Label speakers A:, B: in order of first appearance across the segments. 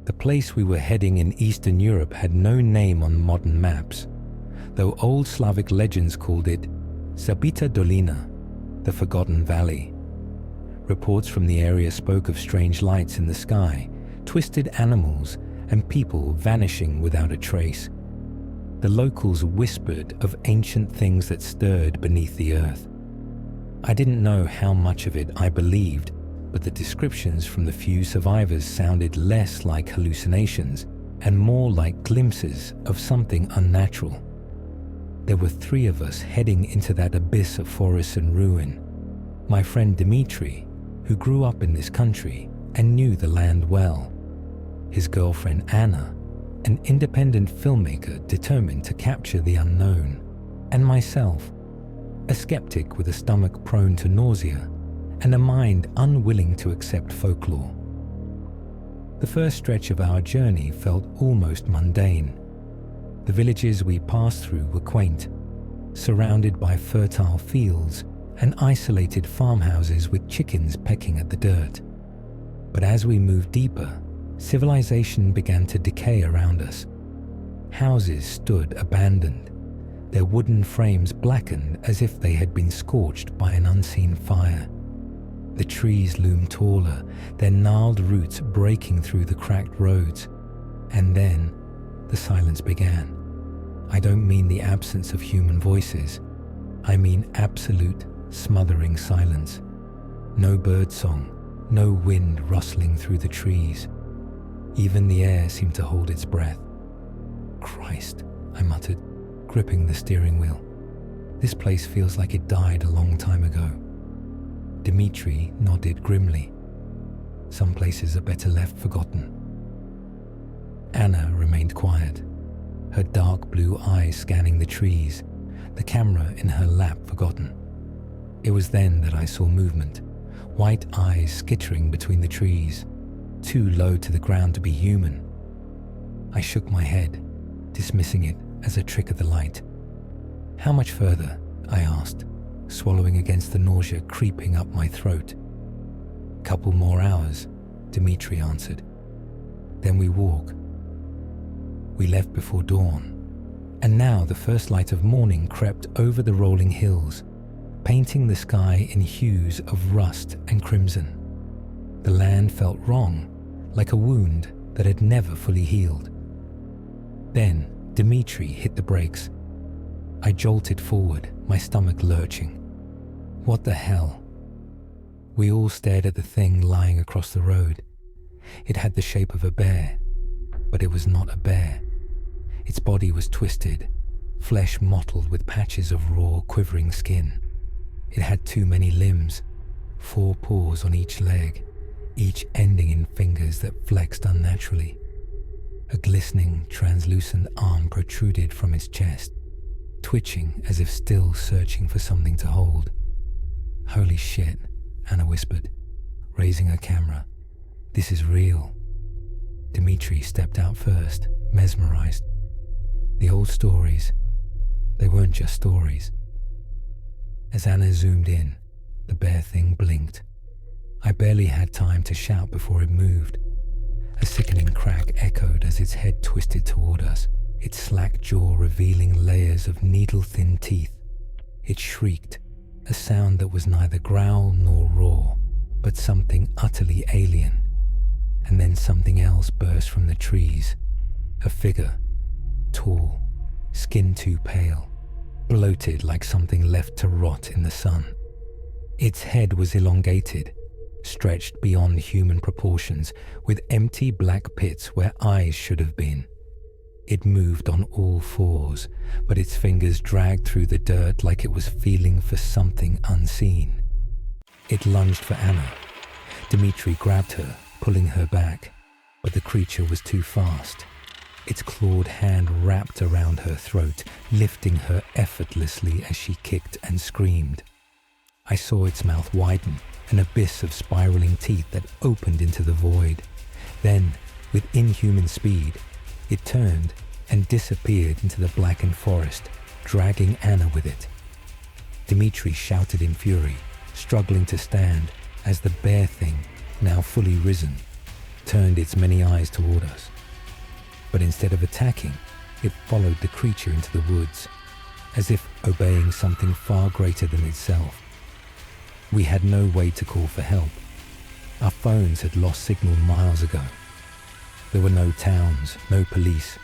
A: The place we were heading in Eastern Europe had no name on modern maps, though old Slavic legends called it Zabita Dolina, the Forgotten Valley. Reports from the area spoke of strange lights in the sky, twisted animals, and people vanishing without a trace. The locals whispered of ancient things that stirred beneath the earth. I didn't know how much of it I believed, but the descriptions from the few survivors sounded less like hallucinations and more like glimpses of something unnatural. There were 3 of us heading into that abyss of forest and ruin. My friend Dmitri, who grew up in this country and knew the land well. His girlfriend Anna, an independent filmmaker determined to capture the unknown. And myself, a skeptic with a stomach prone to nausea and a mind unwilling to accept folklore. The first stretch of our journey felt almost mundane. The villages we passed through were quaint, surrounded by fertile fields and isolated farmhouses with chickens pecking at the dirt. But as we moved deeper, civilization began to decay around us. Houses stood abandoned, their wooden frames blackened as if they had been scorched by an unseen fire. The trees loomed taller, their gnarled roots breaking through the cracked roads. And then the silence began. I don't mean the absence of human voices. I mean absolute, smothering silence. No birdsong, no wind rustling through the trees. Even the air seemed to hold its breath. "Christ," I muttered, gripping the steering wheel. "This place feels like it died a long time ago." Dmitri nodded grimly. "Some places are better left forgotten." Anna remained quiet, her dark blue eyes scanning the trees, the camera in her lap forgotten. It was then that I saw movement, white eyes skittering between the trees, too low to the ground to be human. I shook my head, dismissing it as a trick of the light. "How much further?" I asked, swallowing against the nausea creeping up my throat. "Couple more hours," Dmitri answered. "Then we walk." We left before dawn, and now the first light of morning crept over the rolling hills, painting the sky in hues of rust and crimson. The land felt wrong, like a wound that had never fully healed. Then Dmitri hit the brakes. I jolted forward, my stomach lurching. What the hell? We all stared at the thing lying across the road. It had the shape of a bear, but it was not a bear. Its body was twisted, flesh mottled with patches of raw, quivering skin. It had too many limbs, 4 paws on each leg, each ending in fingers that flexed unnaturally. A glistening, translucent arm protruded from its chest, twitching as if still searching for something to hold. "Holy shit," Anna whispered, raising her camera. "This is real." Dmitri stepped out first, mesmerized. The old stories, they weren't just stories. As Anna zoomed in, the bear thing blinked. I barely had time to shout before it moved. A sickening crack echoed as its head twisted toward us, its slack jaw revealing layers of needle-thin teeth. It shrieked, a sound that was neither growl nor roar, but something utterly alien. And then something else burst from the trees. A figure, tall, skin too pale, bloated like something left to rot in the sun. Its head was elongated, stretched beyond human proportions, with empty black pits where eyes should have been. It moved on all 4s, but its fingers dragged through the dirt like it was feeling for something unseen. It lunged for Anna. Dmitri grabbed her, pulling her back, but the creature was too fast. Its clawed hand wrapped around her throat, lifting her effortlessly as she kicked and screamed. I saw its mouth widen, an abyss of spiraling teeth that opened into the void. Then, with inhuman speed, it turned and disappeared into the blackened forest, dragging Anna with it. Dmitri shouted in fury, struggling to stand as the bear thing, now fully risen, turned its many eyes toward us. But instead of attacking, it followed the creature into the woods, as if obeying something far greater than itself. We had no way to call for help. Our phones had lost signal miles ago. There were no towns, no police,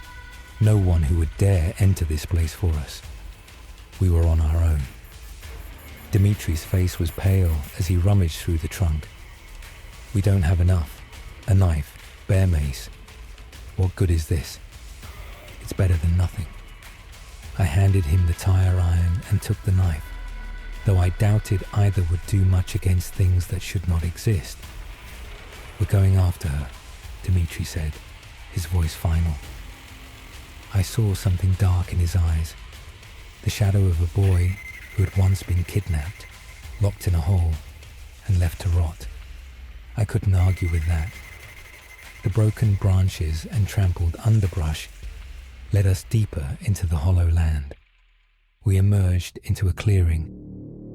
A: no one who would dare enter this place for us. We were on our own. Dimitri's face was pale as he rummaged through the trunk. "We don't have enough. A knife, bear mace. What good is this? It's better than nothing." I handed him the tire iron and took the knife, though I doubted either would do much against things that should not exist. "We're going after her," Dimitri said, his voice final. I saw something dark in his eyes, the shadow of a boy who had once been kidnapped, locked in a hole, and left to rot. I couldn't argue with that. The broken branches and trampled underbrush led us deeper into the hollow land. We emerged into a clearing,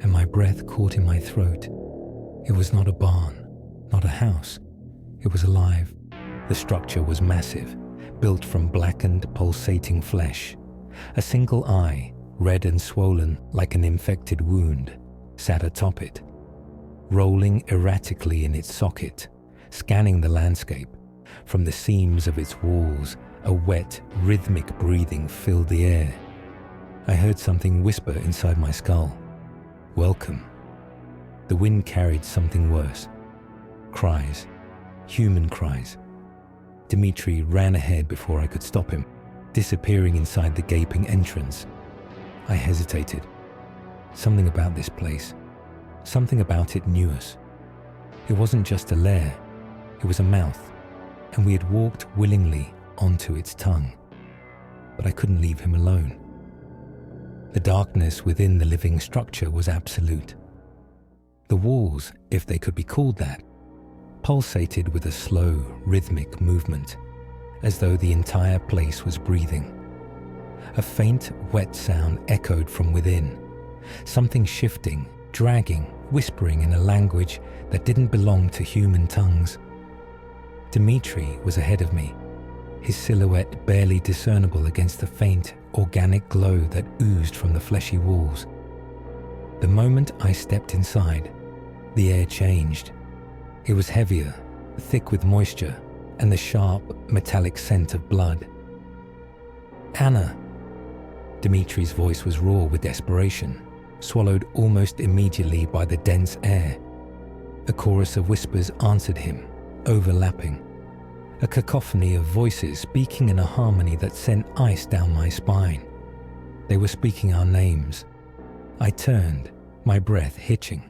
A: and my breath caught in my throat. It was not a barn, not a house. It was alive. The structure was massive, built from blackened, pulsating flesh. A single eye, red and swollen like an infected wound, sat atop it, rolling erratically in its socket, scanning the landscape. From the seams of its walls, a wet, rhythmic breathing filled the air. I heard something whisper inside my skull. "Welcome." The wind carried something worse. Cries. Human cries. Dimitri ran ahead before I could stop him, disappearing inside the gaping entrance. I hesitated. Something about this place, something about it knew us. It wasn't just a lair, it was a mouth, and we had walked willingly onto its tongue. But I couldn't leave him alone. The darkness within the living structure was absolute. The walls, if they could be called that, pulsated with a slow, rhythmic movement, as though the entire place was breathing. A faint, wet sound echoed from within, something shifting, dragging, whispering in a language that didn't belong to human tongues. Dimitri was ahead of me, his silhouette barely discernible against the faint, organic glow that oozed from the fleshy walls. The moment I stepped inside, the air changed. It was heavier, thick with moisture, and the sharp, metallic scent of blood. "Anna!" Dimitri's voice was raw with desperation, swallowed almost immediately by the dense air. A chorus of whispers answered him, overlapping. A cacophony of voices speaking in a harmony that sent ice down my spine. They were speaking our names. I turned, my breath hitching.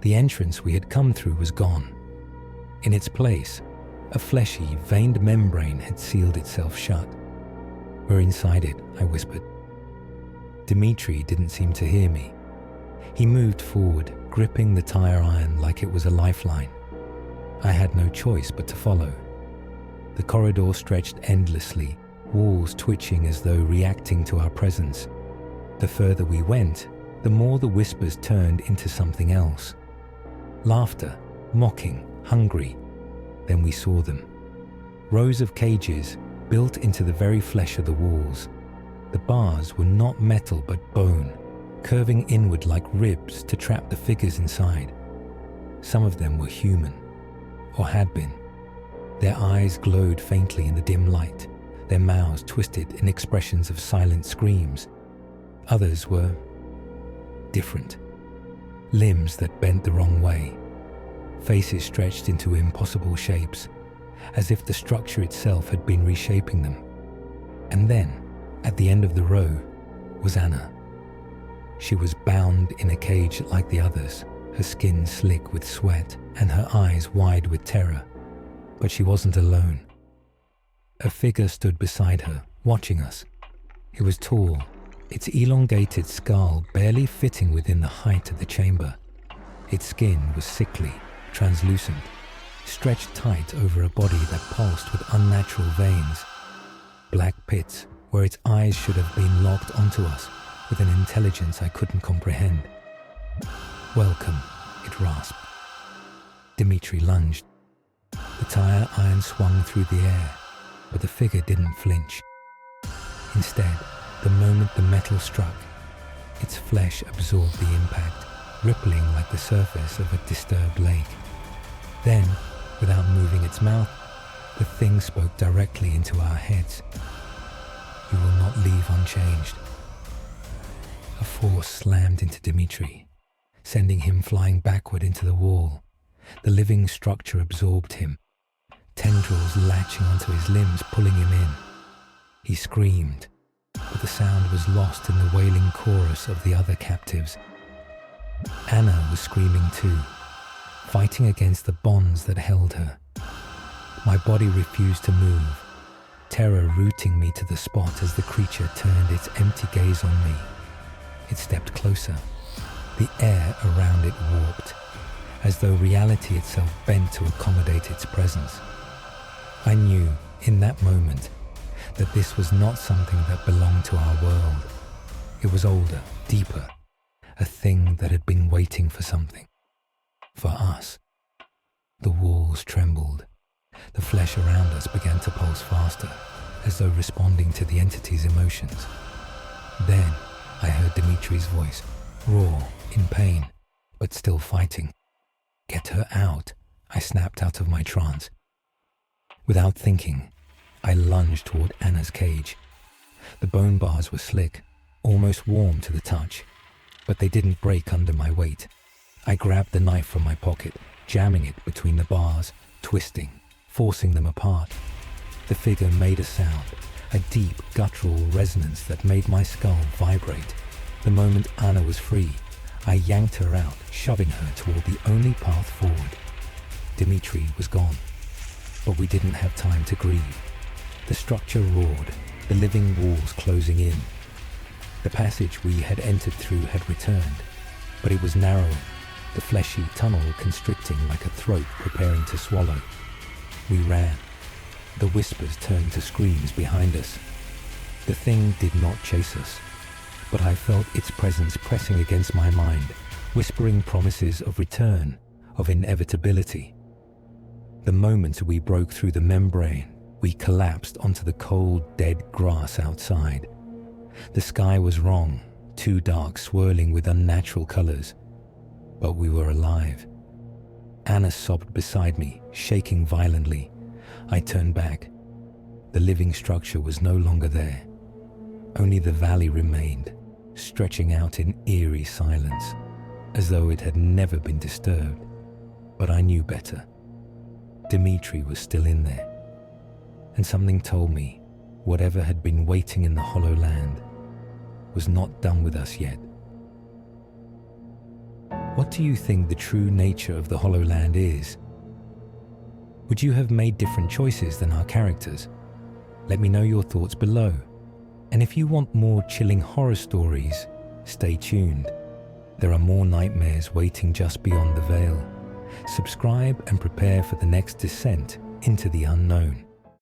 A: The entrance we had come through was gone. In its place, a fleshy, veined membrane had sealed itself shut. "We're inside it," I whispered. Dimitri didn't seem to hear me. He moved forward, gripping the tire iron like it was a lifeline. I had no choice but to follow. The corridor stretched endlessly, walls twitching as though reacting to our presence. The further we went, the more the whispers turned into something else. Laughter, mocking, hungry. Then we saw them. Rows of cages built into the very flesh of the walls. The bars were not metal but bone, curving inward like ribs to trap the figures inside. Some of them were human, or had been. Their eyes glowed faintly in the dim light, their mouths twisted in expressions of silent screams. Others were different. Limbs that bent the wrong way, faces stretched into impossible shapes, as if the structure itself had been reshaping them. And then, at the end of the row, was Anna. She was bound in a cage like the others, her skin slick with sweat and her eyes wide with terror. But she wasn't alone. A figure stood beside her, watching us. It was tall, its elongated skull barely fitting within the height of the chamber. Its skin was sickly, translucent, stretched tight over a body that pulsed with unnatural veins. Black pits where its eyes should have been locked onto us with an intelligence I couldn't comprehend. "Welcome," it rasped. Dimitri lunged. The tire iron swung through the air, but the figure didn't flinch. Instead, the moment the metal struck, its flesh absorbed the impact, rippling like the surface of a disturbed lake. Then, without moving its mouth, the thing spoke directly into our heads. "You will not leave unchanged." A force slammed into Dimitri, sending him flying backward into the wall. The living structure absorbed him, tendrils latching onto his limbs, pulling him in. He screamed, but the sound was lost in the wailing chorus of the other captives. Anna was screaming too, fighting against the bonds that held her. My body refused to move, terror rooting me to the spot as the creature turned its empty gaze on me. It stepped closer. The air around it warped, as though reality itself bent to accommodate its presence. I knew, in that moment, that this was not something that belonged to our world. It was older, deeper, a thing that had been waiting for something. For us. The walls trembled. The flesh around us began to pulse faster, as though responding to the entity's emotions. Then I heard Dimitri's voice, raw, in pain, but still fighting. "Get her out," I snapped out of my trance. Without thinking, I lunged toward Anna's cage. The bone bars were slick, almost warm to the touch, but they didn't break under my weight. I grabbed the knife from my pocket, jamming it between the bars, twisting, forcing them apart. The figure made a sound, a deep, guttural resonance that made my skull vibrate. The moment Anna was free, I yanked her out, shoving her toward the only path forward. Dimitri was gone, but we didn't have time to grieve. The structure roared, the living walls closing in. The passage we had entered through had returned, but it was narrowing, the fleshy tunnel constricting like a throat preparing to swallow. We ran. The whispers turned to screams behind us. The thing did not chase us, but I felt its presence pressing against my mind, whispering promises of return, of inevitability. The moment we broke through the membrane, we collapsed onto the cold, dead grass outside. The sky was wrong, too dark, swirling with unnatural colors. But we were alive. Anna sobbed beside me, shaking violently. I turned back. The living structure was no longer there. Only the valley remained, stretching out in eerie silence, as though it had never been disturbed. But I knew better. Dimitri was still in there. And something told me whatever had been waiting in the hollow land was not done with us yet. What do you think the true nature of the hollow land is? Would you have made different choices than our characters? Let me know your thoughts below. And if you want more chilling horror stories, stay tuned. There are more nightmares waiting just beyond the veil. Subscribe and prepare for the next descent into the unknown.